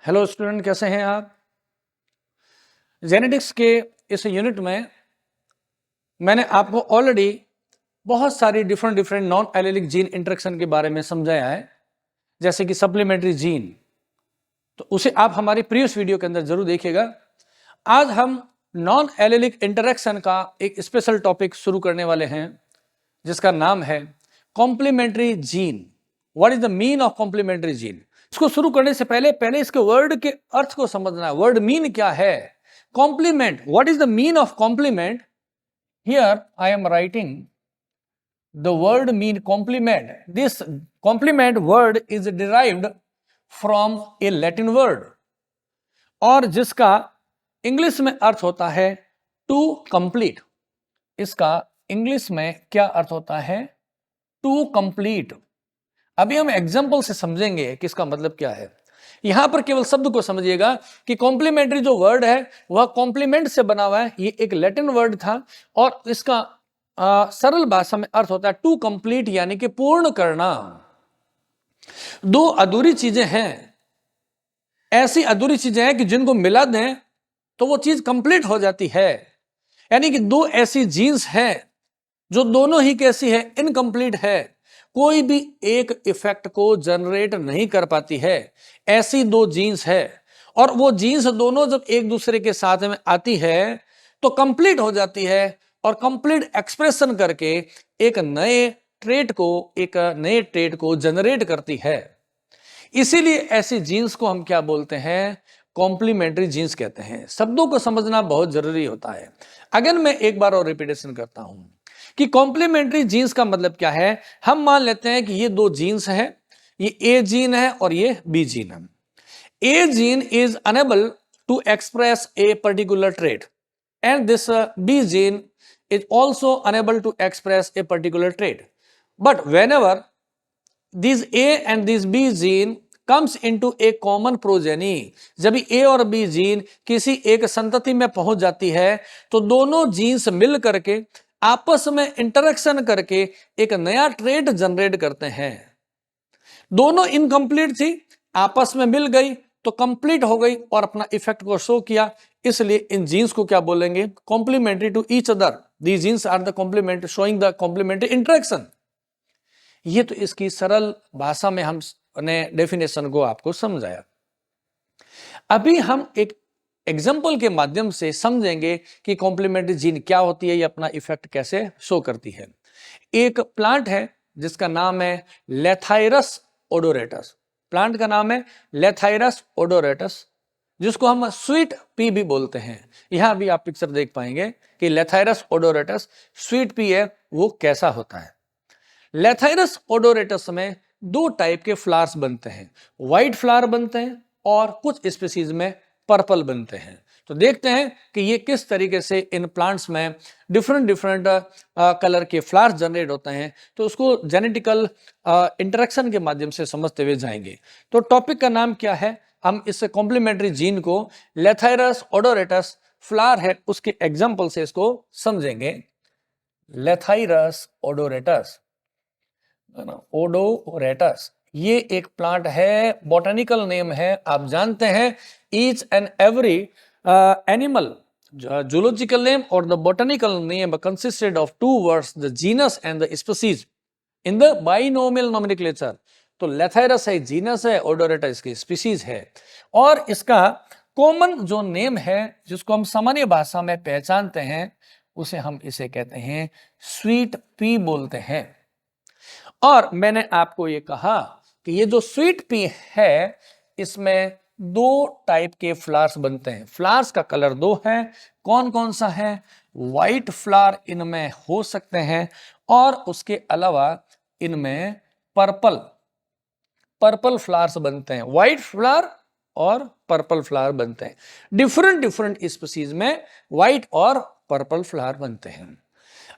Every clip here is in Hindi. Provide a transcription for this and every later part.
हेलो स्टूडेंट, कैसे हैं आप। जेनेटिक्स के इस यूनिट में मैंने आपको ऑलरेडी बहुत सारी different non allylic gene interaction के बारे में समझाया है, जैसे कि सप्लीमेंट्री जीन। तो उसे आप हमारी प्रीवियस वीडियो के अंदर जरूर देखिएगा। आज हम नॉन एलेलिक इंटरेक्शन का एक स्पेशल टॉपिक शुरू करने वाले हैं, जिसका नाम है complementary gene. What is the mean of complementary gene. इसको शुरू करने से पहले इसके वर्ड के अर्थ को समझना है। वर्ड मीन क्या है। Complement, what is the mean of complement. Here I am writing the word mean complement. This complement word is derived from a Latin word और जिसका इंग्लिश में अर्थ होता है टू कंप्लीट। इसका इंग्लिश में क्या अर्थ होता है? To complete. अभी हम एग्जाम्पल से समझेंगे कि इसका मतलब क्या है। यहां पर केवल शब्द को समझिएगा कि कॉम्प्लीमेंट्री जो वर्ड है वह कॉम्प्लीमेंट से बना हुआ है। ये एक लैटिन वर्ड था और इसका सरल भाषा में अर्थ होता है टू कंप्लीट, यानी कि पूर्ण करना। दो अधूरी चीजें हैं, ऐसी अधूरी चीजें हैं कि जिनको मिला दें तो वो चीज कंप्लीट हो जाती है। यानी कि दो ऐसी जीन्स हैं जो दोनों ही कैसी है? इनकम्प्लीट है, कोई भी एक इफेक्ट को जनरेट नहीं कर पाती है। ऐसी दो जीन्स है और वो जीन्स दोनों जब एक दूसरे के साथ में आती है तो कंप्लीट हो जाती है और कंप्लीट एक्सप्रेशन करके एक नए ट्रेड को जनरेट करती है। इसीलिए ऐसी जीन्स को हम क्या बोलते हैं? कॉम्प्लीमेंट्री जीन्स कहते हैं। शब्दों को समझना बहुत जरूरी होता है। अगर मैं एक बार और रिपीटेशन करता हूं कि कॉम्प्लीमेंट्री जीन्स का मतलब क्या है। हम मान लेते हैं कि ये दो जीन्स है, ये ए जीन है और ये बी जीन है। A gene is unable to express a particular trait and this B gene is also unable to express a particular trait. But whenever these A and this B gene comes into a common progeny, जब A और B जीन किसी एक संतति में पहुंच जाती है तो दोनों जीन्स मिल करके आपस में इंटरेक्शन करके एक नया ट्रेट जनरेट करते हैं। दोनों इनकम्प्लीट थी, आपस में मिल गई तो कंप्लीट हो गई और अपना इफेक्ट को शो किया। इसलिए इन जीन्स को क्या बोलेंगे? Complementary to each other. These genes are the complement showing the complementary interaction. ये तो इसकी सरल भाषा में हमने डेफिनेशन को आपको समझाया। अभी हम एक एग्जाम्पल के माध्यम से समझेंगे कि कॉम्प्लीमेंट्री जीन क्या होती है, ये अपना इफेक्ट कैसे शो करती है। एक प्लांट है जिसका नाम है लेथाइरस ओडोरेटस। प्लांट का नाम है लेथाइरस ओडोरेटस, जिसको हम स्वीट पी भी बोलते हैं। यहां भी आप पिक्चर देख पाएंगे कि लेथाइरस ओडोरेटस स्वीट पी है, वो कैसा होता है। लेथाइरस ओडोरेटस में दो टाइप के फ्लावर्स बनते हैं, व्हाइट फ्लावर बनते हैं और कुछ स्पीसीज में पर्पल बनते हैं। तो देखते हैं कि ये किस तरीके से इन प्लांट्स में डिफरेंट कलर के फ्लावर्स जनरेट होते हैं। तो उसको जेनेटिकल इंटरेक्शन के माध्यम से समझते हुए जाएंगे। तो टॉपिक का नाम क्या है? हम इस कॉम्प्लीमेंट्री जीन को लेथाइरस ओडोरेटस फ्लावर है उसके एग्जाम्पल से इसको समझेंगे। लेथाइरस ओडोरेटस, ओडोरेटस ये एक प्लांट है, बॉटनिकल नेम है। आप जानते हैं each and every animal zoological name और the botanical name consisted of two words, the genus and the species in the binomial nomenclature. तो लेथाइरस है जीनस है, ओडोरेटस इसकी स्पीसीज है। और इसका कॉमन जो नेम है जिसको हम सामान्य भाषा में पहचानते हैं उसे हम इसे कहते हैं स्वीट पी बोलते हैं। और मैंने आपको ये कहा कि ये जो स्वीट पी है इसमें दो टाइप के फ्लावर्स बनते हैं। फ्लावर्स का कलर दो है, कौन कौन सा है? व्हाइट फ्लावर इनमें हो सकते हैं और उसके अलावा इनमें पर्पल फ्लावर्स बनते हैं। व्हाइट फ्लावर और पर्पल फ्लावर बनते हैं। डिफरेंट स्पीसीज में व्हाइट और पर्पल फ्लावर बनते हैं।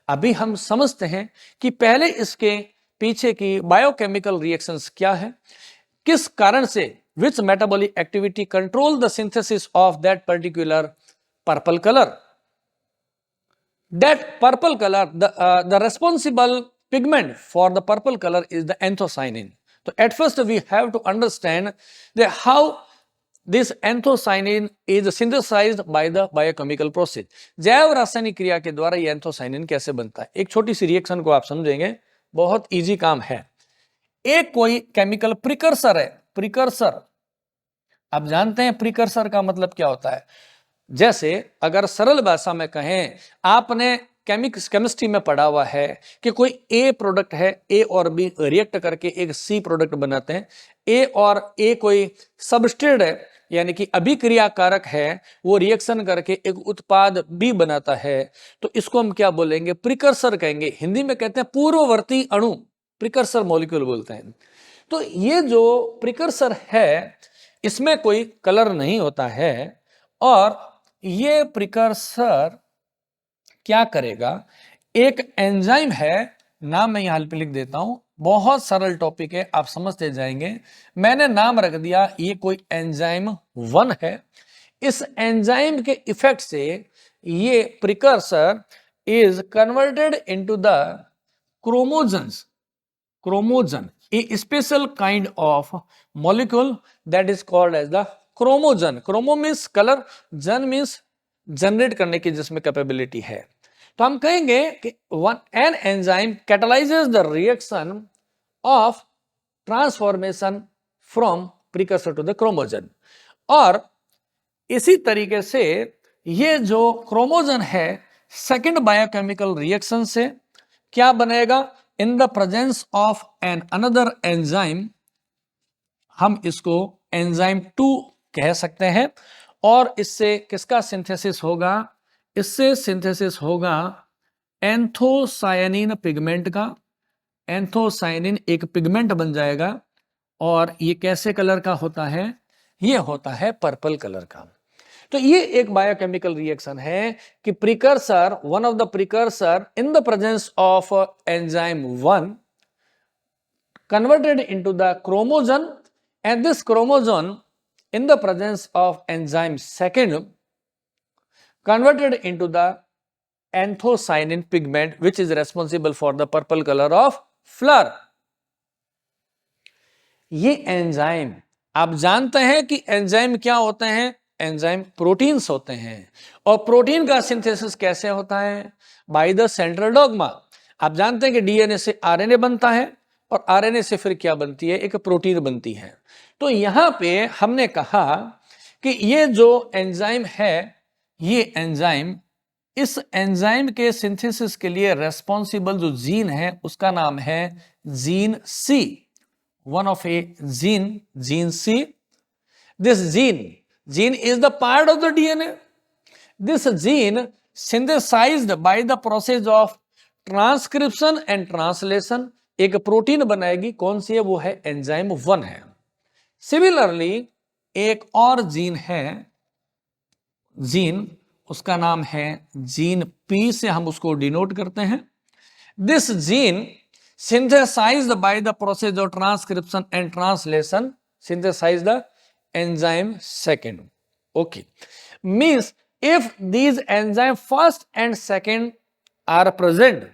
अभी हम समझते हैं कि पहले इसके पीछे की बायोकेमिकल रिएक्शंस क्या है, किस कारण से which metabolic activity control the synthesis of that particular purple color. That purple color, the responsible pigment for the purple color is the anthocyanin. So at first we have to understand that how this anthocyanin is synthesized by the biochemical process. जैव रासायनिक क्रिया के द्वारा ये एंथोसाइनिन कैसे बनता है, एक छोटी सी रिएक्शन को आप समझेंगे, बहुत इजी काम है। एक कोई केमिकल प्रिकर्सर है, प्रिकर्सर, आप जानते हैं प्रिकर्सर का मतलब क्या होता है। जैसे अगर सरल भाषा में कहें, आपने केमिस्ट्री में पढ़ा हुआ है कि कोई ए प्रोडक्ट है, ए और बी रिएक्ट करके एक सी प्रोडक्ट बनाते हैं। ए और ए कोई सबस्ट्रेट है, यानी कि अभिक्रिया कारक है, वो रिएक्शन करके एक उत्पाद बी बनाता है, तो इसको हम क्या बोलेंगे, प्रिकर्सर कहेंगे। हिंदी में कहते हैं पूर्ववर्ती अणु, प्रिकर्सर मॉलिक्यूल बोलते हैं। तो ये जो प्रिकर्सर है, इसमें कोई कलर नहीं होता है, और ये प्रिकर्सर क्या करेगा, एक एंजाइम है, नाम मैं यहां पे लिख देता हूं, बहुत सरल टॉपिक है, आप समझते जाएंगे। मैंने नाम रख दिया, ये कोई एंजाइम 1 है। इस एंजाइम के इफेक्ट से ये precursor is converted into the chromogens, chromogen, a special kind of molecule that is called as the chromogen. Chromo means colour, gen means generate करने की जिसमें कैपेबिलिटी है। तो हम कहेंगे कि an enzyme catalyses the reaction of transformation from precursor to the chromogen. और इसी तरीके से ये जो क्रोमोजन है, सेकेंड बायोकेमिकल रिएक्शन से क्या बनेगा, in the presence of an another enzyme, हम इसको एंजाइम 2 कह सकते हैं। और इससे किसका सिंथेसिस होगा, इससे सिंथेसिस होगा एंथोसायनिन पिगमेंट का। एंथोसायनिन एक पिगमेंट बन जाएगा, और ये कैसे कलर का होता है, ये होता है पर्पल कलर का। तो ये एक बायोकेमिकल रिएक्शन है कि precursor, one of the precursor in the presence of enzyme 1 converted into the chromosome, and this chromosome in the presence of enzyme 2 converted into the anthocyanin pigment which is responsible for the purple color of flower। ये एंजाइम, आप जानते हैं कि एंजाइम क्या होते हैं, एंजाइम प्रोटीन्स होते हैं। और प्रोटीन का सिंथेसिस कैसे होता है, बाय द सेंट्रल डॉग्मा। आप जानते हैं कि डीएनए से आरएनए बनता है, और आरएनए से फिर क्या बनती है, एक प्रोटीन बनती है। तो यहां पे हमने कहा कि ये जो एंजाइम है, ये एंजाइम, इस एंजाइम के सिंथेसिस के लिए रेस्पॉन्सिबल जो जीन है उसका नाम है gene C, one of a gene, gene C. This gene is the part of the DNA. This gene synthesized by the process of transcription and translation एक प्रोटीन बनाएगी, कौन सी है, वो है एंजाइम 1 है। सिमिलरली एक और जीन है, जीन, उसका नाम है जीन पी, से हम उसको डिनोट करते हैं। This gene synthesized by the process of transcription and translation synthesize the enzyme 2। Okay, means if these enzyme first and second are present,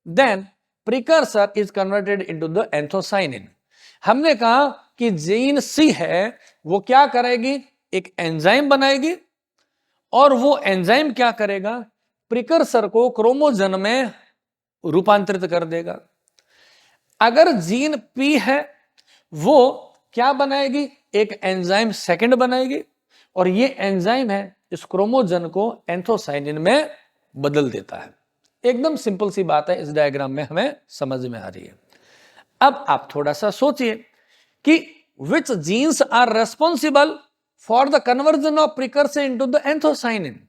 then precursor is converted into the anthocyanin. हमने कहा कि जीन सी है, वो क्या करेगी, एक एंजाइम बनाएगी, और वो एंजाइम क्या करेगा, प्रिकर्सर को क्रोमोजन में रूपांतरित कर देगा। अगर जीन पी है, वो क्या बनाएगी, एक एंजाइम 2 बनाएगी, और ये एंजाइम है इस क्रोमोजन को एंथोसाइनिन में बदल देता है। एकदम सिंपल सी बात है, इस डायग्राम में हमें समझ में आ रही है। अब आप थोड़ा सा सोचिए कि which genes are responsible for the conversion of precursor into the anthocyanin.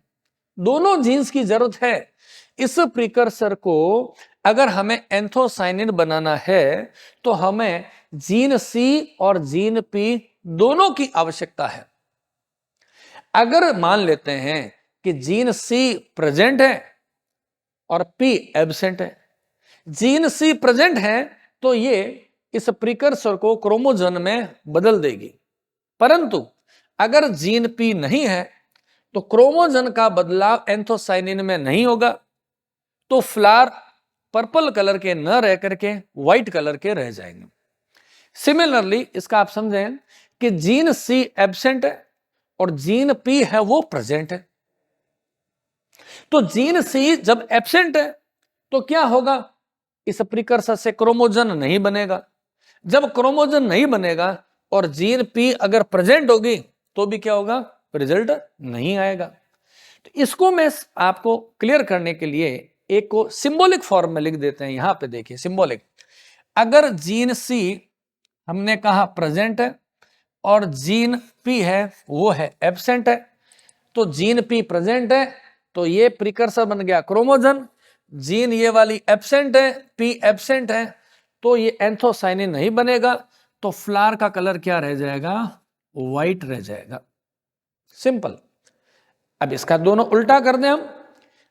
दोनों जीन्स की जरूरत है। इस प्रिकर्सर को अगर हमें एंथोसाइनिन बनाना है तो हमें जीन सी और जीन पी दोनों की आवश्यकता है। अगर मान लेते हैं कि जीन सी प्रेजेंट है और पी एब्सेंट है, जीन सी प्रेजेंट है तो ये इस प्रिकर्सर को क्रोमोजन में बदल देगी, परंतु अगर जीन पी नहीं है तो क्रोमोजन का बदलाव एंथोसाइनिन में नहीं होगा, तो फ्लावर पर्पल कलर के न रह करके व्हाइट कलर के रह जाएंगे। सिमिलरली इसका आप समझें कि जीन सी एब्सेंट है और जीन पी है वो प्रेजेंट है। तो जीन सी जब एब्सेंट है तो क्या होगा, इस प्रिकर्सर से क्रोमोजन नहीं बनेगा। जब क्रोमोजन नहीं बनेगा और जीन पी अगर प्रेजेंट होगी तो भी क्या होगा, रिजल्ट नहीं आएगा। तो इसको मैं आपको क्लियर करने के लिए एक को सिंबॉलिक फॉर्म में लिख देते हैं। यहां पे देखिए सिंबॉलिक, अगर जीन सी हमने कहा प्रेजेंट है और जीन पी है वो है एब्सेंट है, तो जीन पी प्रेजेंट है तो ये प्रिकर्सर बन गया क्रोमोजन, जीन ये वाली एब्सेंट है, पी एब्सेंट है तो ये एंथोसाइनिन नहीं बनेगा, तो फ्लावर का कलर क्या रह जाएगा, व्हाइट रह जाएगा। सिंपल। अब इसका दोनों उल्टा कर दें हम,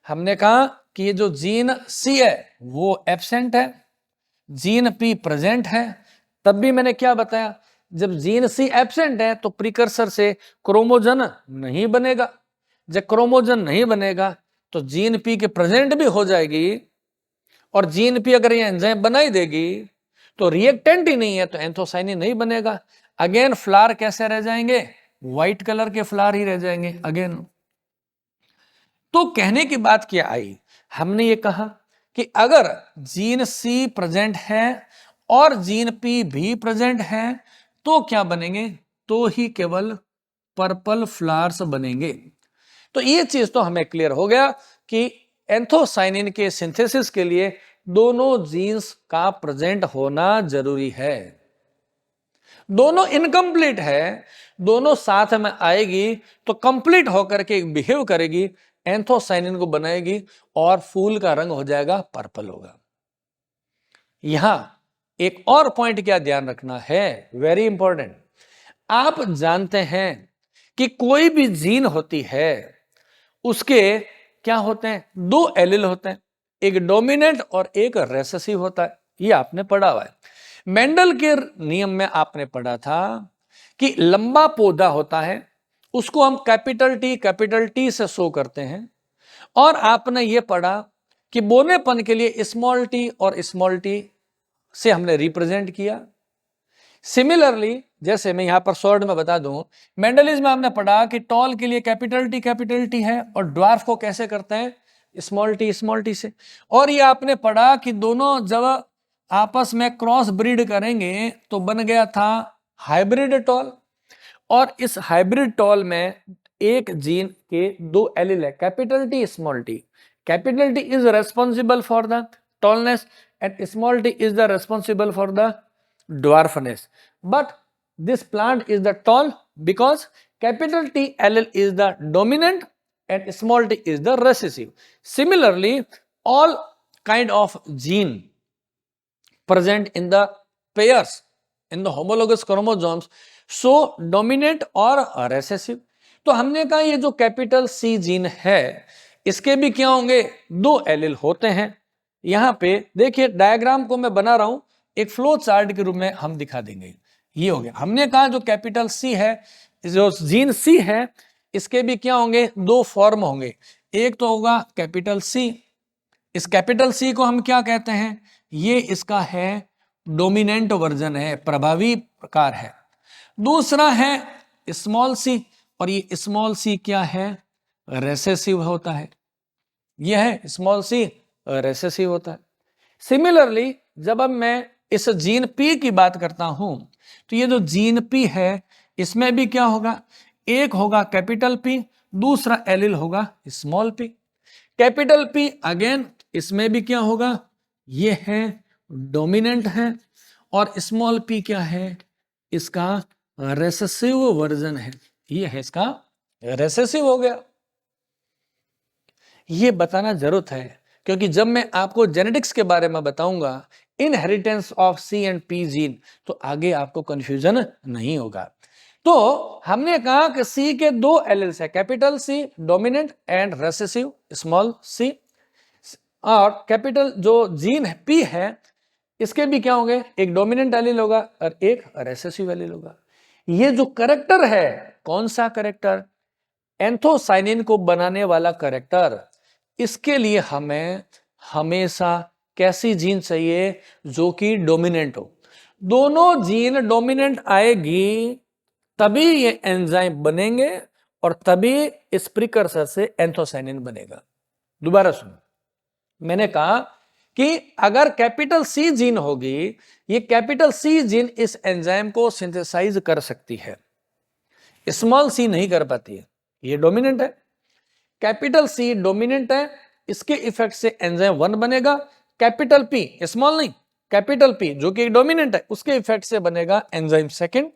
हमने कहा कि ये जो जीन सी है वो एब्सेंट है, जीन पी प्रेजेंट है, तब भी मैंने क्या बताया, जब जीन सी एब्सेंट है तो प्रिकर्सर से क्रोमोजन नहीं बनेगा, जब क्रोमोजन नहीं बनेगा तो जीन पी के प्रेजेंट भी हो जाएगी, और जीन पी अगर ये एंजाइम बनाई देगी तो रिएक्टेंट ही नहीं है तो एंथोसाइनिन नहीं बनेगा। अगेन फ्लावर कैसे रह जाएंगे, व्हाइट कलर के फ्लावर ही रह जाएंगे अगेन। तो कहने की बात क्या आई, हमने ये कहा कि अगर जीन सी प्रेजेंट है और जीन पी भी प्रेजेंट है तो क्या बनेंगे, तो ही केवल पर्पल फ्लावर्स बनेंगे। तो ये चीज तो हमें क्लियर हो गया कि एंथोसाइनिन के सिंथेसिस के लिए दोनों जीन्स का प्रेजेंट होना जरूरी है। दोनों इनकम्प्लीट है, दोनों साथ में आएगी तो कंप्लीट होकर के बिहेव करेगी, एंथोसाइनिन को बनाएगी और फूल का रंग हो जाएगा पर्पल होगा। यहां एक और पॉइंट क्या ध्यान रखना है, वेरी इंपॉर्टेंट। आप जानते हैं कि कोई भी जीन होती है उसके क्या होते हैं, दो एलील होते हैं, एक डोमिनेंट और एक रेसेसिव होता है, ये आपने पढ़ा हुआ है। मेंडल के नियम में आपने पढ़ा था कि लंबा पौधा होता है उसको हम कैपिटल टी से शो करते हैं, और आपने ये पढ़ा कि बोनेपन के लिए स्मॉल टी और स्मॉल टी से हमने रिप्रेजेंट किया। सिमिलरली जैसे मैं यहां पर शॉर्ट में बता दूं, मेंडलिज्म में हमने पढ़ा कि टॉल के लिए कैपिटल टी है और ड्वार्फ को कैसे करते हैं, स्मॉल टी से। और ये आपने पढ़ा कि दोनों जब आपस में क्रॉस ब्रीड करेंगे तो बन गया था हाइब्रिड टॉल, और इस हाइब्रिड टॉल में एक जीन के दो एलील है, capital T small T. Capital T is responsible for the tallness and small T is the responsible for the dwarfness, but this plant is the tall because capital T allele is the dominant and small t is the recessive. Similarly, all kind of gene present in the pairs in the homologous chromosomes so dominant or recessive. तो हमने कहा ये जो कैपिटल सी जीन है इसके भी क्या होंगे, दो एलील होते हैं। यहां पे देखिए डायग्राम को मैं बना रहा हूं, एक फ्लो चार्ट के रूप में हम दिखा देंगे। ये हो गया, हमने कहा जो कैपिटल सी है, जो जीन सी है, इसके भी क्या होंगे, दो फॉर्म होंगे। एक तो होगा कैपिटल सी, इस कैपिटल सी को हम क्या कहते हैं, ये इसका है डोमिनेंट वर्जन है, प्रभावी प्रकार है। दूसरा है स्मॉल सी, और ये स्मॉल सी क्या है, रेसेसिव होता है। यह है स्मॉल सी रेसेसिव होता है। सिमिलरली जब अब मैं इस जीन पी की बात करता हूं तो ये जो जीन पी है इसमें भी क्या होगा, एक होगा कैपिटल पी, दूसरा एलील होगा small P. Capital P again इसमें भी क्या होगा, ये है डोमिनेंट है, और स्मॉल पी क्या है, इसका रेसेसिव वर्जन है, ये है इसका रेसेसिव हो गया। ये बताना जरूरत है क्योंकि जब मैं आपको जेनेटिक्स के बारे में बताऊंगा, inheritance of C and P gene, तो आगे आपको कंफ्यूजन नहीं होगा। तो हमने कहा कि सी के दो एलील्स है, capital C dominant and recessive small C, और कैपिटल जो जीन पी है इसके भी क्या होंगे, एक डोमिनेंट एलील होगा और एक रेसेसिव एलील होगा। ये जो करेक्टर है, कौन सा करेक्टर, एंथोसाइनिन को बनाने वाला करेक्टर, इसके लिए हमें हमेशा कैसी जीन चाहिए, जो कि डोमिनेंट हो। दोनों जीन डोमिनेंट आएगी तभी ये एंजाइम बनेंगे और तभी इस प्रिकर्सर से एंथोसाइनिन बनेगा। दोबारा सुनो, मैंने कहा कि अगर कैपिटल सी जीन होगी, ये कैपिटल सी जीन इस एंजाइम को सिंथेसाइज कर सकती है, स्मॉल सी नहीं कर पाती है, ये डोमिनेंट है। कैपिटल सी डोमिनेंट है, इसके इफेक्ट से एंजाइम 1 बनेगा। कैपिटल पी, स्मॉल नहीं, कैपिटल पी जो कि डोमिनेंट है, उसके इफेक्ट से बनेगा एंजाइम 2।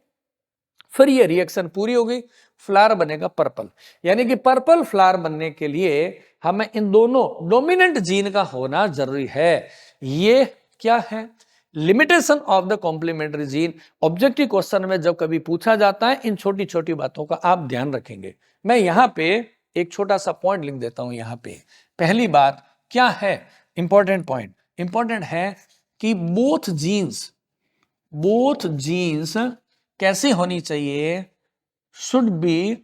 फिर ये रिएक्शन पूरी हो गई, फ्लावर बनेगा पर्पल। यानी कि पर्पल फ्लावर बनने के लिए हमें इन दोनों डोमिनेंट जीन का होना जरूरी है। ये क्या है? Limitation of the complementary gene. Objective question में जब कभी पूछा जाता है, इन छोटी छोटी बातों का आप ध्यान रखेंगे। मैं यहां पे एक छोटा सा पॉइंट लिख देता हूं। यहां पे पहली बात क्या है? इंपॉर्टेंट पॉइंट, इंपॉर्टेंट है कि बोथ जीन्स कैसे होनी चाहिए? Should be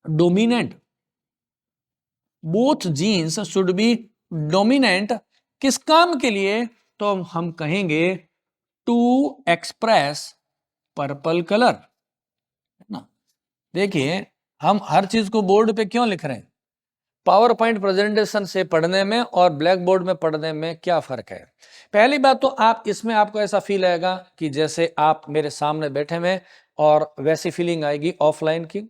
dominant. Both genes should be dominant. किस काम के लिए? तो हम कहेंगे टू एक्सप्रेस पर्पल कलर, है ना। देखिए, हम हर चीज को बोर्ड पे क्यों लिख रहे हैं? पावर पॉइंट प्रेजेंटेशन से पढ़ने में और ब्लैक बोर्ड में पढ़ने में क्या फर्क है? पहली बात तो आप इसमें आपको ऐसा फील आएगा कि जैसे आप मेरे सामने बैठे हुए और वैसी फीलिंग आएगी ऑफलाइन की।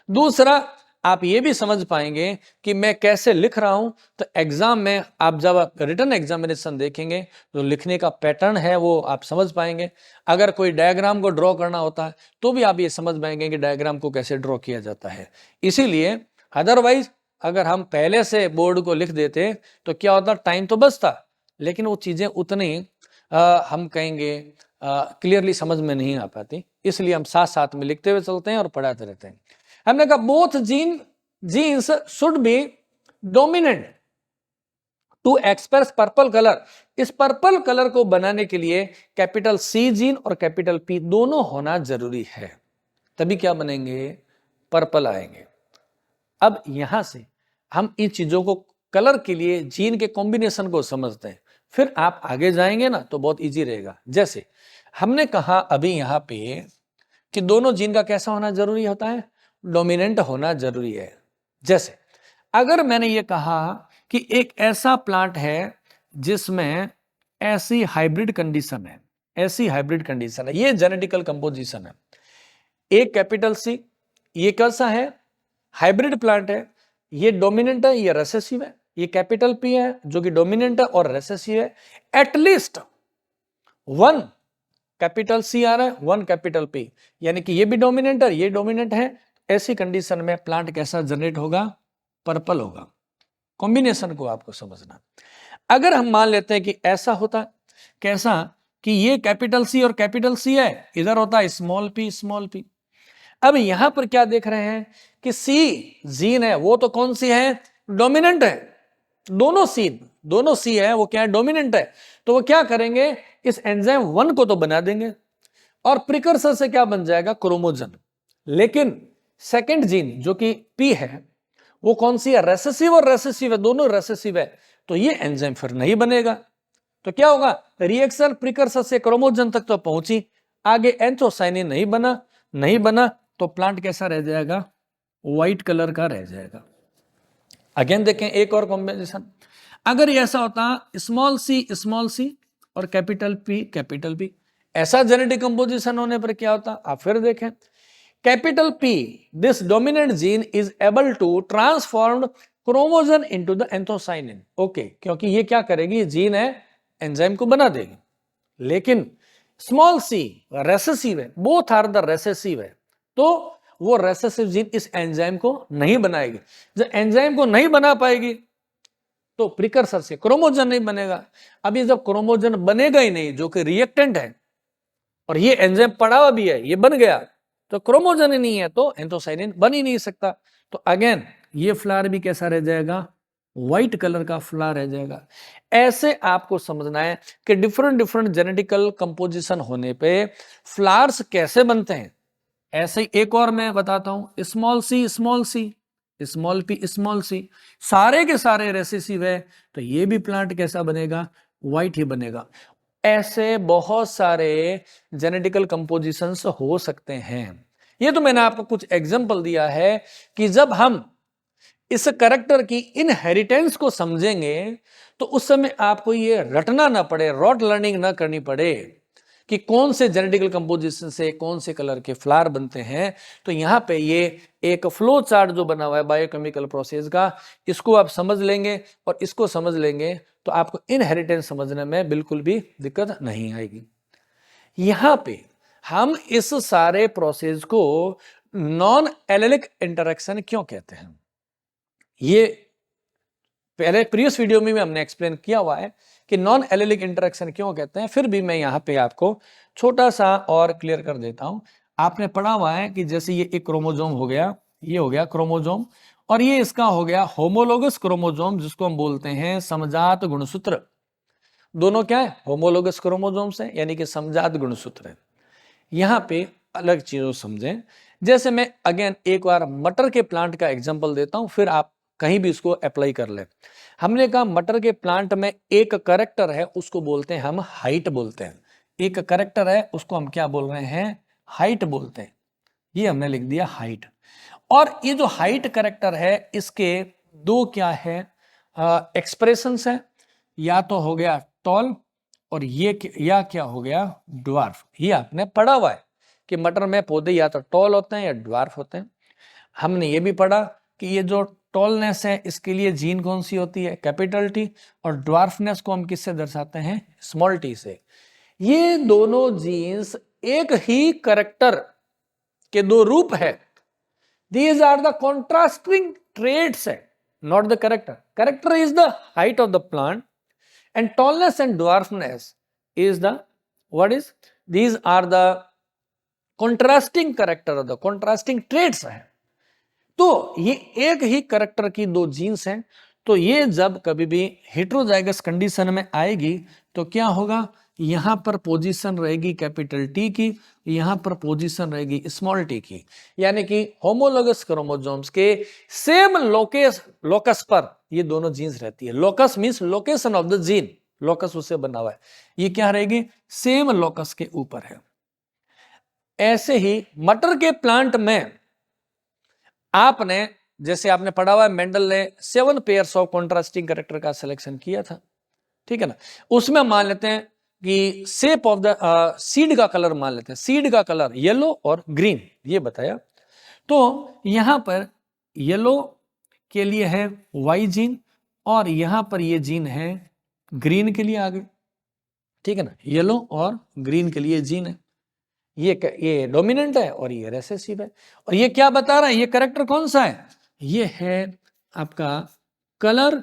दूसरा, आप ये भी समझ पाएंगे कि मैं कैसे लिख रहा हूं। तो एग्जाम में आप जब रिटन एग्जामिनेशन देखेंगे तो लिखने का पैटर्न है वो आप समझ पाएंगे। अगर कोई डायग्राम को ड्रॉ करना होता है तो भी आप ये समझ पाएंगे कि डायग्राम को कैसे ड्रॉ किया जाता है। इसीलिए अदरवाइज अगर हम पहले से बोर्ड को लिख देते तो क्या होता? टाइम तो बचता, लेकिन वो चीजें उतनी हम कहेंगे क्लियरली समझ में नहीं आ पाती। इसलिए हम साथ साथ में लिखते हुए चलते हैं और पढ़ाते रहते हैं। हमने कहा both genes should be dominant to express purple colour. इस पर्पल कलर को बनाने के लिए कैपिटल सी जीन और कैपिटल पी दोनों होना जरूरी है, तभी क्या बनेंगे? पर्पल आएंगे। अब यहां से हम इन चीजों को कलर के लिए जीन के कॉम्बिनेशन को समझते हैं, फिर आप आगे जाएंगे ना तो बहुत इजी रहेगा। जैसे हमने कहा अभी यहां पे कि दोनों जीन का कैसा होना जरूरी होता है? डोमिनेंट होना जरूरी है। जैसे अगर मैंने ये कहा कि एक ऐसा प्लांट है जिसमें ऐसी हाइब्रिड कंडीशन है, ये जेनेटिकल कंपोजिशन है। एक कैपिटल सी, ये कैसा है? हाइब्रिड प्लांट है। ये डोमिनेंट है, ये रेसेसिव है। ये कैपिटल पी है जो कि डोमिनेंट है और रेसेसिव है। एटलीस्ट 1 कैपिटल सी आ रहा है, 1 कैपिटल पी, यानी कि ये भी डोमिनेंट है, ये डोमिनेंट है। ऐसी कंडीशन में प्लांट कैसा जनरेट होगा? पर्पल होगा। कॉम्बिनेशन को आपको समझना। अगर हम मान लेते हैं कि ऐसा होता, कैसा कि ये कैपिटल सी और कैपिटल सी है, इधर होता है स्मॉल पी। अब यहां पर क्या देख रहे हैं कि सी जीन है, वो तो कौन सी है? डोमिनेंट है। दोनों सी है, वो क्या है? डोमिनेंट है। तो वो क्या करेंगे? इस एंजाइम 1 को तो बना देंगे और प्रिकर्सर से क्या बन जाएगा? क्रोमोजन। लेकिन सेकंड जीन जो कि पी है, वो कौन सी है? रेसेसिव और रेसेसिव है, दोनों रेसेसिव है। तो ये एंजाइम फिर नहीं बनेगा। तो क्या होगा? रिएक्शन प्रिकर्सर से क्रोमोजन तक तो पहुंची, आगे एंथोसाइनिन नहीं बना तो प्लांट कैसा रह जाएगा? व्हाइट कलर का रह जाएगा। अगेन देखें एक और कॉम्बिनेशन। अगर ऐसा होता स्मॉल सी और कैपिटल पी, ऐसा जेनेटिक कंपोजिशन होने पर क्या होता? आप फिर देखें, capital P, this dominant gene is able to transform chromogen into the anthocyanin. Okay, क्योंकि ये क्या करेगी? जीन है, एंजाइम को बना देगी। लेकिन स्मॉल सी रेसेसिव है, बोथ आर द रेसेसिव है, तो वो रेसेसिव जीन इस एंजाइम को नहीं बनाएगी। जब एंजाइम को नहीं बना पाएगी तो प्रिकर्सर से क्रोमोजन नहीं बनेगा। अभी जब क्रोमोजन बनेगा ही नहीं, जो कि रिएक्टेंट है, और ये एंजाइम पड़ा हुआ भी है, ये बन गया, तो क्रोमोजन ही नहीं है तो एंथोसाइनिन बन ही नहीं सकता। तो अगेन ये फ्लावर भी कैसा रह जाएगा? व्हाइट कलर का फ्लावर रह जाएगा। ऐसे आपको समझना है कि डिफरेंट जेनेटिकल कंपोजिशन होने पे फ्लावर्स कैसे बनते हैं। ऐसे ही एक और मैं बताता हूं, स्मॉल सी, सारे के सारे रेसेसिव है, तो ये भी प्लांट कैसा बनेगा? व्हाइट ही बनेगा। ऐसे बहुत सारे जेनेटिकल कंपोजिशंस हो सकते हैं। ये तो मैंने आपको कुछ एग्जाम्पल दिया है कि जब हम इस कैरेक्टर की इनहेरिटेंस को समझेंगे तो उस समय आपको ये रटना ना पड़े, रॉट लर्निंग ना करनी पड़े कि कौन से जेनेटिकल कंपोजिशन से कौन से कलर के फ्लावर बनते हैं। तो यहाँ पे ये एक फ्लो चार्ट जो बना हुआ है बायोकेमिकल प्रोसेस का, इसको आप समझ लेंगे और इसको समझ लेंगे तो आपको इनहेरिटेंस समझने में बिल्कुल भी दिक्कत नहीं आएगी। यहाँ पे हम इस सारे प्रोसेस को नॉन एलेलिक इंटरेक्शन क्यों कहते हैं, ये पहले प्रीवियस वीडियो में भी हमने एक्सप्लेन किया हुआ है कि नॉन एलेलिक इंटरेक्शन क्यों कहते हैं, फिर भी मैं यहाँ पे आपको छोटा सा और क्लियर कर देता हूं। आपने पढ़ा हुआ है कि जैसे ये एक क्रोमोजोम हो गया, ये हो गया क्रोमोजोम, और ये इसका हो गया होमोलोगस क्रोमोजोम जिसको हम बोलते हैं समजात गुणसूत्र। दोनों क्या है, होमोलोगस क्रोमोजोम्स है, यानी कि समजात गुणसूत्र है। यहाँ पे अलग चीजों समझें, जैसे मैं अगेन एक बार मटर के प्लांट का एग्जाम्पल देता हूं, फिर आप कहीं भी इसको अप्लाई कर ले। हमने कहा मटर के प्लांट में एक कैरेक्टर है, उसको बोलते हैं हम हाइट बोलते हैं। एक कैरेक्टर है उसको हम क्या बोल रहे हैं, हाइट बोलते हैं। ये हमने लिख दिया हाइट। और ये जो हाइट कैरेक्टर है इसके दो क्या है एक्सप्रेशंस है, या तो हो गया टॉल और ये या क्या हो गया ड्वार्फ। ये आपने पढ़ा हुआ है कि मटर में पौधे या तो टॉल होते हैं या ड्वार्फ होते हैं। हमने ये भी पढ़ा कि ये जो टॉलनेस है इसके लिए जीन कौन सी होती है, कैपिटल टी, और ड्वार्फनेस को हम किससे दर्शाते हैं, स्मॉल टी से। ये दोनों जीन्स एक ही कैरेक्टर के दो रूप है। These are the contrasting traits है, not the character. Character is the height of the plant and tallness and dwarfness is the what is, these are the contrasting character of the contrasting traits है। तो ये एक ही कैरेक्टर की दो जीन्स हैं, तो ये जब कभी भी हेट्रोजाइगस कंडीशन में आएगी तो क्या होगा, यहां पर पोजीशन रहेगी कैपिटल टी की, यहां पर पोजीशन रहेगी स्मॉल टी की, यानी कि होमोलोगस क्रोमोसोम्स के सेम लोकस पर ये दोनों जीन्स रहती है। Locus means location of the gene, locus उससे बना हुआ है, ये क्या रहेगी, सेम लोकस के ऊपर है। ऐसे ही मटर के प्लांट में आपने जैसे आपने पढ़ा हुआ है, मेंडल ने 7 पेयर्स ऑफ कॉन्ट्रास्टिंग कैरेक्टर का सिलेक्शन किया था, ठीक है ना। उसमें मान लेते हैं कि शेप ऑफ द सीड का कलर मान लेते हैं, सीड का कलर येलो और ग्रीन, ये बताया। तो यहां पर येलो के लिए है वाई जीन और यहां पर ये जीन है ग्रीन के लिए आगे, ठीक है ना। येलो और ग्रीन के लिए जीन है, ये डोमिनेंट है और ये रेसेसिव है। और ये क्या बता रहा है, ये कैरेक्टर कौन सा है, ये है आपका colour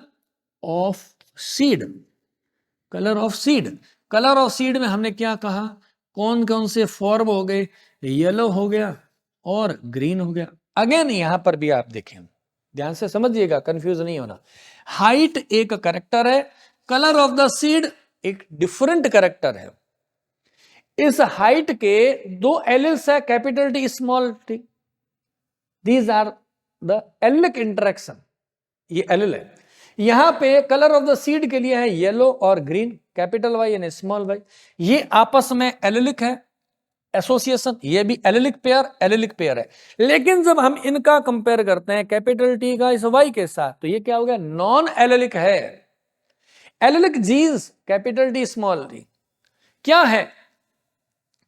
of seed. Colour of seed, colour of seed में हमने क्या कहा, कौन कौन से फॉर्म हो गए, येलो हो गया और ग्रीन हो गया। अगेन यहां पर भी आप देखें, ध्यान से समझिएगा, कंफ्यूज नहीं होना। हाइट एक कैरेक्टर है, कलर ऑफ द सीड एक डिफरेंट कैरेक्टर है। इस हाइट के दो एलिल्स है, capital T small T, these are the allelic interaction, ये एलिल है। यहां पे कलर ऑफ द सीड के लिए है येलो और ग्रीन, कैपिटल वाई यानी स्मॉल वाई, ये आपस में एलिलिक है एसोसिएशन, ये भी एलिलिक पेयर है। लेकिन जब हम इनका कंपेयर करते हैं कैपिटल टी का इस वाई के साथ, तो ये क्या हो गया, नॉन एलिलिक है। Allelic genes capital T small T क्या है,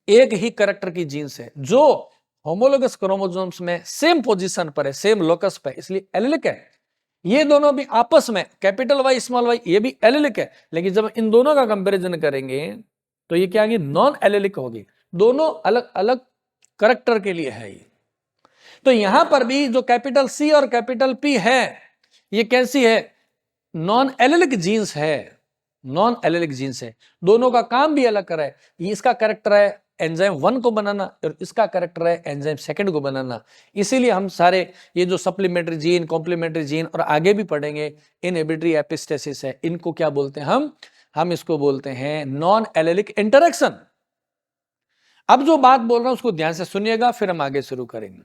एक ही कैरेक्टर की जीन्स है जो होमोलोगस क्रोमोसोम्स में सेम पोजीशन पर है, सेम लोकस पर, इसलिए एलिलिक है। ये दोनों भी आपस में कैपिटल वाई स्मॉल वाई, ये भी एलिलिक है। लेकिन जब इन दोनों का कंपैरिजन करेंगे तो ये क्या होगी, नॉन एलिलिक होगी। दोनों अलग अलग कैरेक्टर के लिए है ये। तो यहां पर भी जो कैपिटल सी और कैपिटल पी है, ये कैसी है, नॉन एलिलिक जीन्स है, नॉन एलिलिक जीन्स है। दोनों का काम भी अलग कर है। ये इसका कैरेक्टर है एंजाइम 1 को बनाना और इसका कैरेक्टर है एंजाइम 2 को बनाना। इसीलिए हम सारे ये जो सप्लीमेंट्री जीन, कॉम्प्लीमेंट्री जीन और आगे भी पढ़ेंगे इनहिबिटरी एपिस्टेसिस है, इनको क्या बोलते हैं हम इसको बोलते हैं नॉन एलिलिक इंटरेक्शन। अब जो बात बोल रहा हूं उसको ध्यान से सुनिएगा, फिर हम आगे शुरू करेंगे।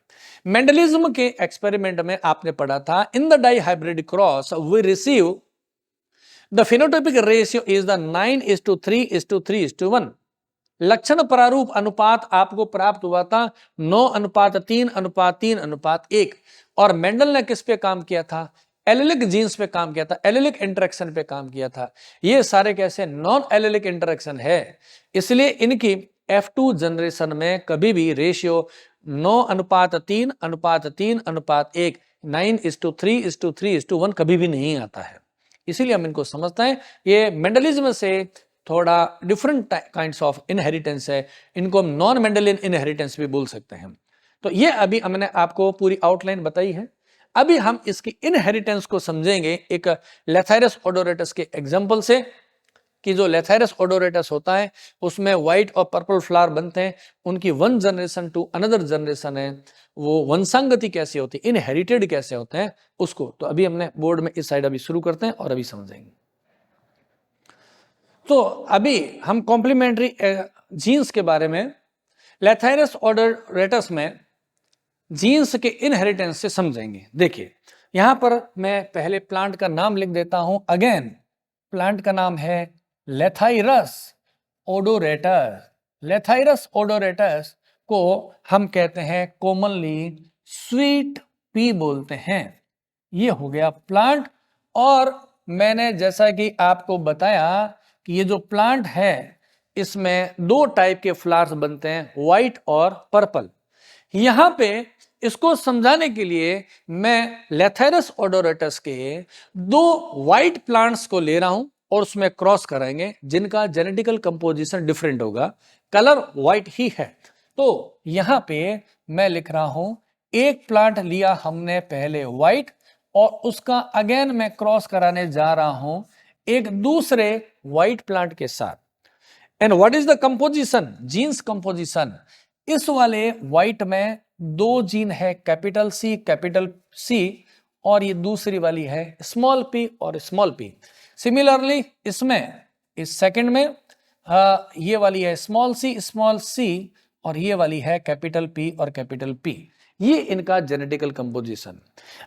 मेंडलिज्म के एक्सपेरिमेंट में आपने पढ़ा था, in the dihybrid cross we receive the phenotypic ratio is the 9:3:3:1। लक्षण प्रारूप अनुपात आपको प्राप्त हुआ था 9:3:3:1। और मेंडल ने किस पे काम किया था? एलिलिक जीन्स पे काम किया था, एलिलिक इंटरेक्शन पे काम किया था। ये सारे कैसे नॉन एलिलिक इंटरेक्शन है, इसलिए इनकी F2 जनरेशन में कभी भी रेशियो 9:3:3:1 9:3:3:1 कभी भी नहीं आता है। इसीलिए हम इनको समझते हैं ये मेंडलिज्म से थोड़ा डिफरेंट काइंड्स ऑफ इनहेरिटेंस है। इनको हम नॉन मेंडलियन इनहेरिटेंस भी बोल सकते हैं। तो ये अभी हमने आपको पूरी आउटलाइन बताई है। अभी हम इसकी इनहेरिटेंस को समझेंगे एक लेथाइरस ओडोरेटस के एग्जांपल से, कि जो लेथाइरस ओडोरेटस होता है उसमें व्हाइट और पर्पल फ्लावर बनते हैं। उनकी one generation to another generation है, वो वंशांगति कैसे होती है, इनहेरिटेड कैसे होते हैं उसको। तो अभी हमने बोर्ड में इस साइड अभी शुरू करते हैं और अभी समझेंगे। तो अभी हम कॉम्प्लीमेंट्री जीन्स के बारे में लेथाइरस ओडोरेटस में जीन्स के इनहेरिटेंस से समझेंगे। देखिए यहां पर मैं पहले प्लांट का नाम लिख देता हूं। अगेन प्लांट का नाम है लेथाइरस ओडोरेटस। लेथाइरस ओडोरेटस को हम कहते हैं कॉमनली स्वीट पी बोलते हैं। ये हो गया प्लांट। और मैंने जैसा कि आपको बताया कि ये जो प्लांट है इसमें दो टाइप के फ्लावर्स बनते हैं, व्हाइट और पर्पल। यहां पे इसको समझाने के लिए मैं लेथाइरस ओडोरेटस के दो व्हाइट प्लांट्स को ले रहा हूं और उसमें क्रॉस कराएंगे जिनका जेनेटिकल कंपोजिशन डिफरेंट होगा, कलर व्हाइट ही है। तो यहां पे मैं लिख रहा हूं एक प्लांट लिया हमने पहले व्हाइट और उसका अगेन मैं क्रॉस कराने जा रहा हूं एक दूसरे व्हाइट प्लांट के साथ। And what is the composition, genes composition. इस वाले व्हाइट में दो जीन है, कैपिटल सी और ये दूसरी वाली है स्मॉल पी और स्मॉल पी। सिमिलरली इसमें इस सेकंड में ये वाली है स्मॉल सी और ये वाली है कैपिटल पी और कैपिटल पी। ये इनका जेनेटिकल कंपोजिशन।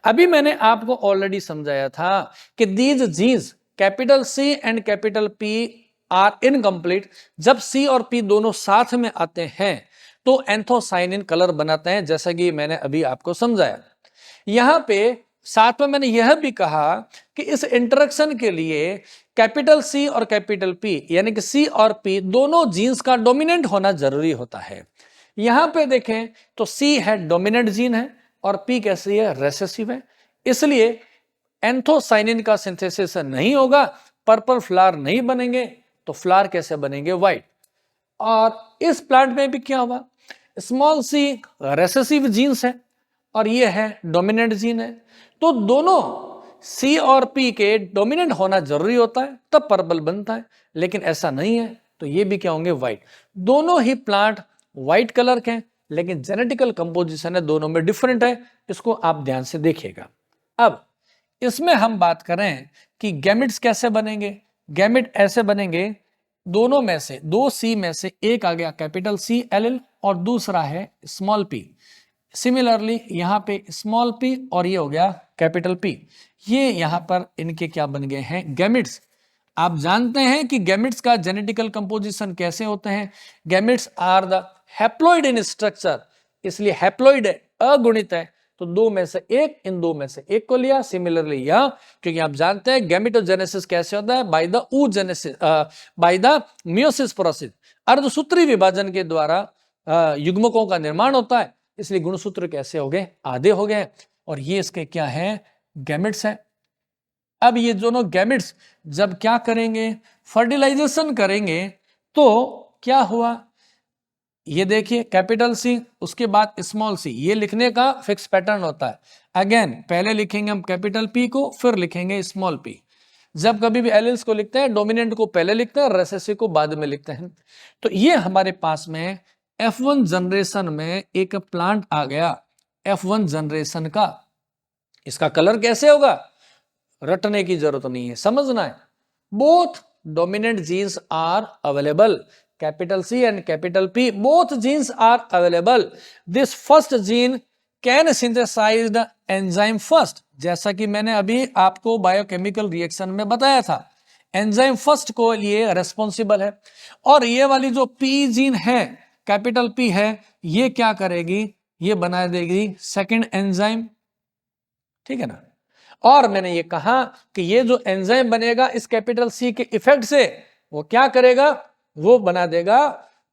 अभी मैंने आपको ऑलरेडी समझाया था कि these genes capital C and capital P are incomplete. जब सी और पी दोनों साथ में आते हैं तो एंथोसाइनिन कलर बनाते हैं, जैसा कि मैंने अभी आपको समझाया। यहां पे साथ में मैंने यह भी कहा कि इस इंटरेक्शन के लिए कैपिटल सी और कैपिटल पी यानी कि सी और पी दोनों जीन्स का डोमिनेंट होना जरूरी होता है। यहां पे देखें तो सी है डोमिनेंट जीन है और पी कैसी है, रेसेसिव है। इसलिए एंथोसाइनिन का सिंथेसिस नहीं होगा, पर्पल फ्लावर नहीं बनेंगे, तो फ्लावर कैसे बनेंगे, व्हाइट। और इस प्लांट में भी क्या हुआ, स्मॉल सी रेसेसिव जीन्स है और ये है डोमिनेंट जीन है। तो दोनों सी और पी के डोमिनेंट होना जरूरी होता है तब पर्पल बनता है, लेकिन ऐसा नहीं है तो ये भी क्या होंगे, व्हाइट। दोनों ही प्लांट व्हाइट कलर के हैं लेकिन जेनेटिकल कंपोजिशन है दोनों में डिफरेंट है। इसको आप ध्यान से देखिएगा। अब इसमें हम बात करें कि गैमेट्स कैसे बनेंगे। गैमेट ऐसे बनेंगे, दोनों में से दो सी में से एक आ गया कैपिटल सी एल और दूसरा है स्मॉल पी। सिमिलरली यहां पे स्मॉल पी और ये हो गया कैपिटल पी। ये यहां पर इनके क्या बन गए हैं, गैमेट्स। आप जानते हैं कि गैमेट्स का जेनेटिकल कंपोजिशन कैसे होते हैं। Gametes are the haploid in structure, इसलिए हैप्लॉइड है, अगुणित है, तो दो में से एक, इन दो में से एक को लिया। सिमिलरली यहां, क्योंकि आप जानते हैं गैमेटोजेनेसिस कैसे होता है, by the oogenesis, by the meiosis process, अर्धसूत्री विभाजन के द्वारा युग्मकों का निर्माण होता है। इसलिए गुणसूत्र कैसे हो गए, आधे हो गए। और ये इसके क्या है, गैमेट्स है। अब ये दोनों गैमेट्स जब क्या करेंगे, फर्टिलाइजेशन करेंगे, तो क्या हुआ, ये देखिए कैपिटल सी उसके बाद स्मॉल सी, ये लिखने का फिक्स पैटर्न होता है। अगेन पहले लिखेंगे हम कैपिटल पी को, फिर लिखेंगे स्मॉल पी। जब कभी भी एलिल्स को लिखते हैं डोमिनेंट को पहले लिखते हैं, रेसेसिव को बाद में लिखते हैं। तो ये हमारे पास में F1 जनरेशन में एक प्लांट आ गया, F1 जनरेशन का। इसका कलर कैसे होगा, रटने की जरूरत नहीं है, समझना है। Both dominant genes are available, capital C and capital P, both genes are available. This first gene can synthesize the enzyme first, जैसा कि मैंने अभी आपको बायोकेमिकल रिएक्शन में बताया था। एंजाइम फर्स्ट को लिए रेस्पॉन्सिबल है, और ये वाली जो पी जीन है, कैपिटल पी है, ये क्या करेगी, ये बना देगी सेकंड एंजाइम, ठीक है ना। और मैंने ये कहा कि ये जो एंजाइम बनेगा इस कैपिटल सी के इफेक्ट से वो क्या करेगा, वो बना देगा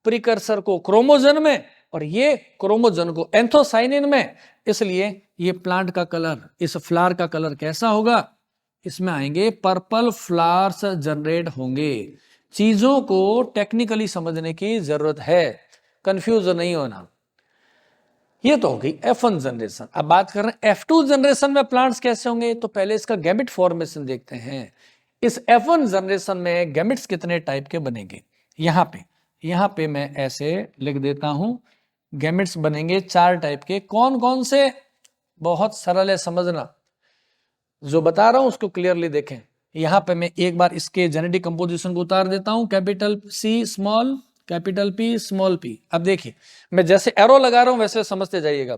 प्रिकर्सर को क्रोमोजन में, और ये क्रोमोजन को एंथोसाइनिन में। इसलिए ये प्लांट का कलर, इस फ्लावर का कलर कैसा होगा, इसमें आएंगे पर्पल फ्लावर्स जनरेट होंगे। चीजों को टेक्निकली समझने की जरूरत है, कंफ्यूज नहीं होना। ये तो हो गई F1 जनरेशन। अब बात कर रहे हैं F2 जनरेशन में प्लांट्स कैसे होंगे। तो पहले इसका गैमेट फॉर्मेशन देखते हैं। इस F1 जनरेशन में गैमेट्स कितने टाइप के बनेंगे। यहाँ पे मैं ऐसे लिख देता हूं, गैमेट्स बनेंगे 4 टाइप के। कौन कौन से, बहुत सरल है समझना, जो बता रहा हूं उसको क्लियरली देखें। यहां पे मैं एक बार इसके जेनेटिक कंपोजिशन को उतार देता हूं, capital C small, capital P small P. अब देखिए मैं जैसे एरो लगा रहा हूं वैसे समझते जाइएगा।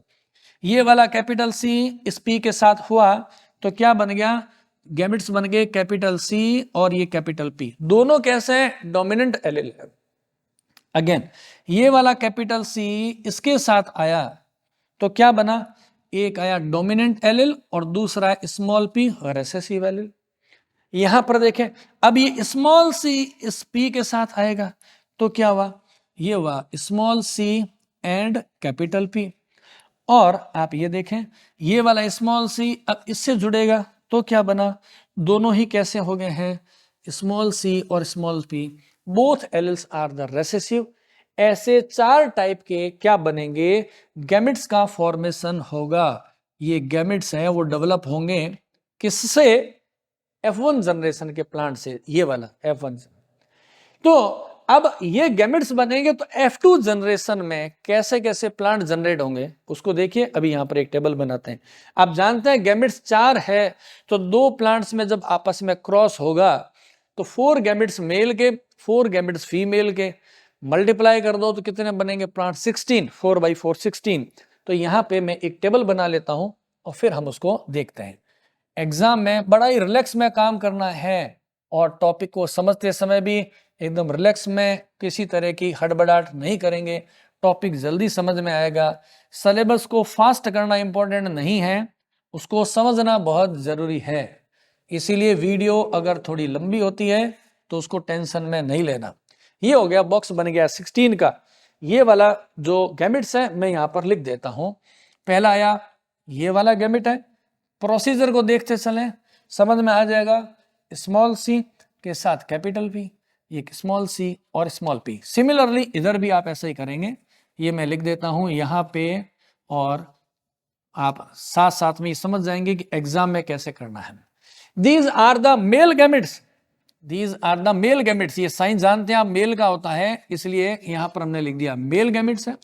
ये वाला कैपिटल सी इस पी के साथ हुआ तो क्या बन गया, गैमेट्स बन गए कैपिटल सी और ये कैपिटल पी। दोनों कैसे हैं, डोमिनेंट एलील है। अगेन ये वाला कैपिटल सी इसके साथ आया तो क्या बना, एक आया डोमिनेंट एलील और दूसरा है स्मॉल पी रिसेसिव एलील। यहां पर देखें अब ये स्मॉल सी इस पी के साथ आएगा तो क्या हुआ, ये हुआ small C and capital P. और आप ये देखें ये वाला स्मॉल सी अब इससे जुड़ेगा तो क्या बना, दोनों ही कैसे हो गए हैं, स्मॉल सी और small P, both alleles are the recessive. ऐसे 4 टाइप के क्या बनेंगे, गैमेट्स का फॉर्मेशन होगा। ये गैमेट्स हैं वो डेवलप होंगे किससे, F1 जनरेशन के प्लांट से, ये वाला F1। तो अब ये गैमेट्स बनेंगे तो F2 जनरेशन में कैसे कैसे प्लांट जनरेट होंगे उसको देखिए। अभी यहां पर एक टेबल बनाते हैं। आप जानते हैं गैमेट्स 4 है तो 2 प्लांट्स में जब आपस में क्रॉस होगा तो 4 गैमेट्स मेल के 4 गैमेट्स फीमेल के मल्टीप्लाई कर दो तो कितने बनेंगे प्लांट, 16, 4 by 4 16। तो यहां पे मैं एक टेबल बना लेता हूं और फिर हम उसको देखते हैं। एग्जाम में बड़ा ही रिलैक्स में काम करना है और टॉपिक को समझते समय भी एकदम रिलैक्स में, किसी तरह की हड़बड़ाहट नहीं करेंगे, टॉपिक जल्दी समझ में आएगा। सिलेबस को फास्ट करना इंपॉर्टेंट नहीं है, उसको समझना बहुत जरूरी है। इसीलिए वीडियो अगर थोड़ी लंबी होती है तो उसको टेंशन में नहीं लेना। ये हो गया, बॉक्स बन गया 16 का। ये वाला जो गैमेट्स है मैं यहाँ पर लिख देता हूं। पहला आया ये वाला गैमेट है, प्रोसीजर को देखते चलें समझ में आ जाएगा। स्मॉल सी के साथ कैपिटल पी, ये स्मॉल सी और स्मॉल पी। सिमिलरली इधर भी आप ऐसा ही करेंगे। ये मैं लिख देता हूं यहाँ पे और आप साथ साथ में समझ जाएंगे कि एग्जाम में कैसे करना है। These are the male gametes, these are the male gametes. ये साइन जानते हैं आप, मेल का होता है इसलिए यहां पर हमने लिख दिया मेल गैमेट्स है।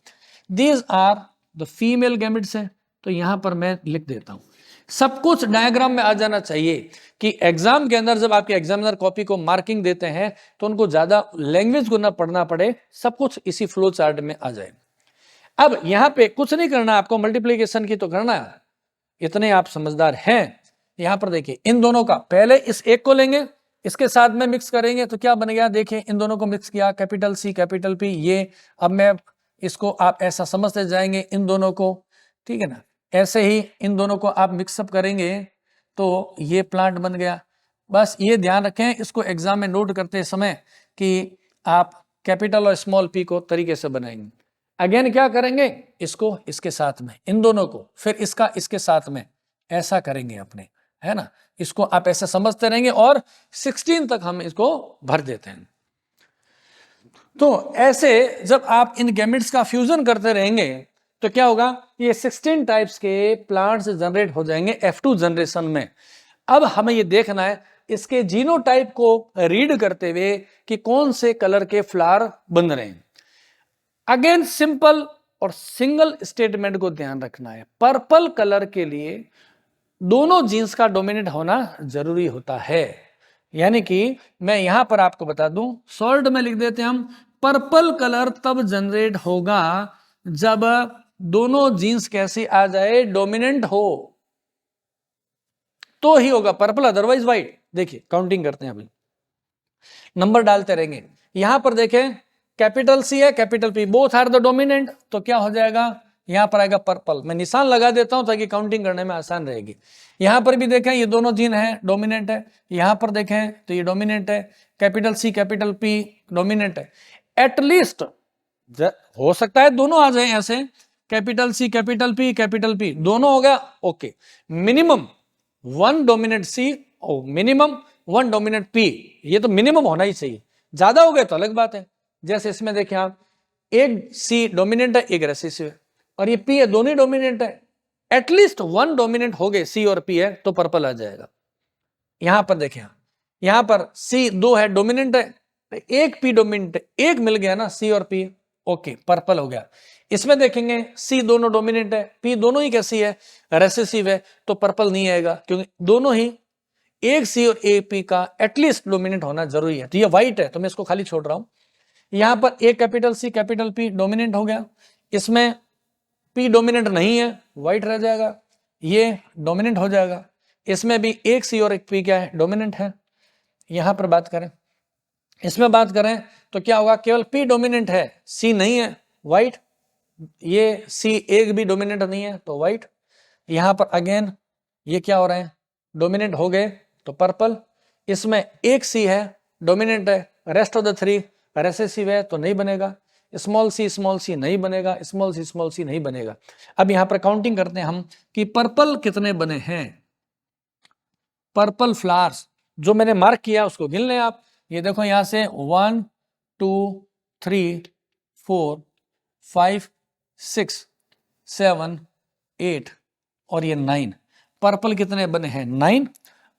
These are the female gametes है तो यहां पर मैं लिख देता हूं। सब कुछ डायग्राम में आ जाना चाहिए कि एग्जाम के अंदर जब आपके एग्जामिनर कॉपी को मार्किंग देते हैं तो उनको ज्यादा लैंग्वेज को ना पढ़ना पड़े, सब कुछ इसी फ्लो चार्ट में आ जाए। अब यहां पे कुछ नहीं करना आपको, मल्टीप्लीकेशन की तो करना है, इतने आप समझदार हैं। यहां पर देखिए इन दोनों का, पहले इस एक को लेंगे इसके साथ में मिक्स करेंगे तो क्या बन गया, देखिए इन दोनों को मिक्स किया, कैपिटल सी कैपिटल पी। ये अब मैं इसको आप ऐसा समझते जाएंगे इन दोनों को, ठीक है ना। ऐसे ही इन दोनों को आप मिक्सअप करेंगे तो ये प्लांट बन गया। बस ये ध्यान रखें इसको एग्जाम में नोट करते समय कि आप कैपिटल और स्मॉल पी को तरीके से बनाएंगे। अगेन क्या करेंगे, इसको इसके साथ में, इन दोनों को, फिर इसका इसके साथ में, ऐसा करेंगे अपने, है ना। इसको आप ऐसे समझते रहेंगे और 16 तक हम इसको भर देते हैं। तो ऐसे जब आप इन गैमेट्स का फ्यूजन करते रहेंगे तो क्या होगा, ये 16 टाइप्स के प्लांट्स जनरेट हो जाएंगे F2 जनरेशन में। अब हमें ये देखना है इसके जीनोटाइप को रीड करते हुए कि कौन से कलर के फ्लावर बन रहे हैं। अगेन सिंपल और सिंगल स्टेटमेंट को ध्यान रखना है। पर्पल कलर के लिए दोनों जीन्स का डोमिनेट होना जरूरी होता है। यानी कि मैं यहां पर आपको बता दूं, शॉर्ट में लिख देते हैं हम, पर्पल कलर तब जनरेट होगा जब दोनों जीन्स कैसी आ जाए, डोमिनेंट हो तो ही होगा पर्पल, अदरवाइज व्हाइट। देखिए काउंटिंग करते हैं अभी, नंबर डालते रहेंगे। यहां पर देखें कैपिटल सी है capital P, both are the dominant, तो क्या हो जाएगा, यहां पर आएगा पर्पल। मैं निशान लगा देता हूं ताकि काउंटिंग करने में आसान रहेगी। यहां पर भी देखें ये दोनों जीन है डोमिनेंट है, यहां पर देखें तो ये डोमिनेंट है, capital C capital P dominant है। एटलीस्ट हो सकता है दोनों आ जाए ऐसे, कैपिटल सी कैपिटल पी दोनों हो गया, ओके। मिनिमम वन डोमिनेंट सी और मिनिमम वन डोमिनेंट पी, ये तो मिनिमम होना ही चाहिए, ज्यादा हो गए तो अलग बात है। जैसे इसमें देखें आप, एक सी डोमिनेंट है एक रेसेसिव है, और ये पी है, दोनों डोमिनेंट है। एटलीस्ट वन डोमिनेंट हो गए सी और पी है तो पर्पल आ जाएगा। यहां पर देखें, यहां पर सी दो है डोमिनेंट है, एक पी डोमिनेंट है, एक मिल गया ना सी और पी, ओके पर्पल हो गया। इसमें देखेंगे सी दोनों डोमिनेंट है, पी दोनों ही कैसी है, रेसेसिव है, तो पर्पल नहीं आएगा, क्योंकि दोनों ही एक सी और एक पी का एटलीस्ट डोमिनेंट होना जरूरी है। तो ये व्हाइट है तो मैं इसको खाली छोड़ रहा हूं। यहां पर एक capital C capital P dominant हो गया, इसमें पी डोमिनेंट नहीं है, व्हाइट रह जाएगा, ये डोमिनेंट हो जाएगा। इसमें भी एक सी और एक पी क्या है, डोमिनेंट है। यहां पर बात करें, इसमें बात करें तो क्या होगा, केवल पी डोमिनेंट है, सी नहीं है, व्हाइट। ये सी एक भी डोमिनेंट नहीं है तो व्हाइट। यहां पर अगेन ये क्या हो रहे हैं, डोमिनेंट हो गए तो पर्पल। इसमें एक सी है डोमिनेंट है, rest of the three recessive है तो नहीं बनेगा। स्मॉल सी नहीं बनेगा, स्मॉल सी नहीं बनेगा। अब यहां पर काउंटिंग करते हैं हम कि पर्पल कितने बने हैं। पर्पल फ्लावर्स जो मैंने मार्क किया उसको गिन लें आप। ये देखो यहां से 1 2 3 4 5 6 7 8 और ये 9, पर्पल कितने बने हैं, 9।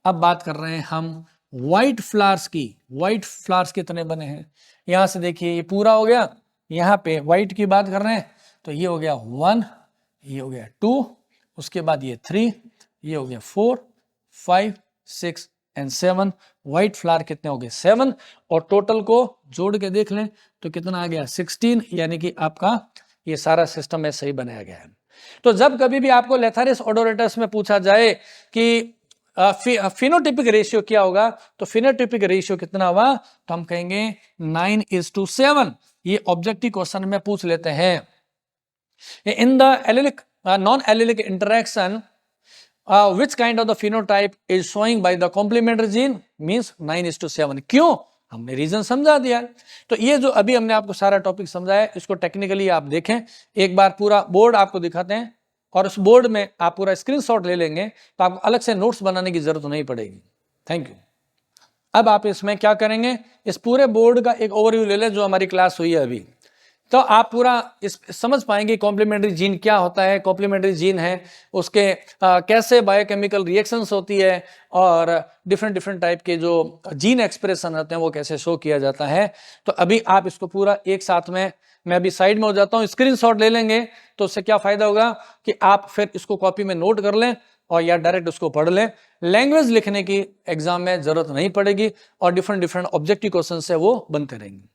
अब बात कर रहे हैं हम व्हाइट फ्लावर्स की, व्हाइट फ्लावर्स कितने बने हैं। यहां से देखिए ये पूरा हो गया, यहां पे व्हाइट की बात कर रहे हैं तो ये हो गया 1, ये हो गया 2, उसके बाद ये 3, ये हो गया 4 5 6 एंड 7। व्हाइट फ्लावर कितने हो गए, 7, और टोटल को जोड़ के देख लें तो कितना आ गया, 16। यानी कि आपका ये सारा सिस्टम है सही बनाया गया है। तो जब कभी भी आपको लेथारिस ओडोरेटस में पूछा जाए कि फिनोटिपिक रेशियो क्या होगा, तो फिनोटिपिक रेशियो कितना हुआ, तो हम कहेंगे 9:7। ये ऑब्जेक्टिव क्वेश्चन में पूछ लेते हैं। In the allylic non allylic interaction which kind of the phenotype is showing by the complementary gene means 9:7। क्यों, हमने रीजन समझा दिया। तो ये जो अभी हमने आपको सारा टॉपिक समझाया इसको टेक्निकली आप देखें, एक बार पूरा बोर्ड आपको दिखाते हैं और उस बोर्ड में आप पूरा स्क्रीनशॉट ले लेंगे तो आपको अलग से नोट्स बनाने की जरूरत नहीं पड़ेगी। Thank you. अब आप इसमें क्या करेंगे, इस पूरे बोर्ड का एक ओवरव्यू ले लें जो हमारी क्लास हुई है अभी, तो आप पूरा इस समझ पाएंगे कॉम्प्लीमेंट्री जीन क्या होता है, कॉम्प्लीमेंट्री जीन है उसके कैसे बायोकेमिकल रिएक्शंस होती है, और डिफरेंट टाइप के जो जीन एक्सप्रेशन होते हैं वो कैसे शो किया जाता है। तो अभी आप इसको पूरा एक साथ में, मैं अभी साइड में हो जाता हूँ, स्क्रीनशॉट ले लेंगे तो उससे क्या फायदा होगा कि आप फिर इसको कॉपी में नोट कर लें और या डायरेक्ट उसको पढ़ लें। लैंग्वेज लिखने की एग्जाम में जरूरत नहीं पड़ेगी और डिफरेंट ऑब्जेक्टिव क्वेश्चन है वो बनते रहेंगे।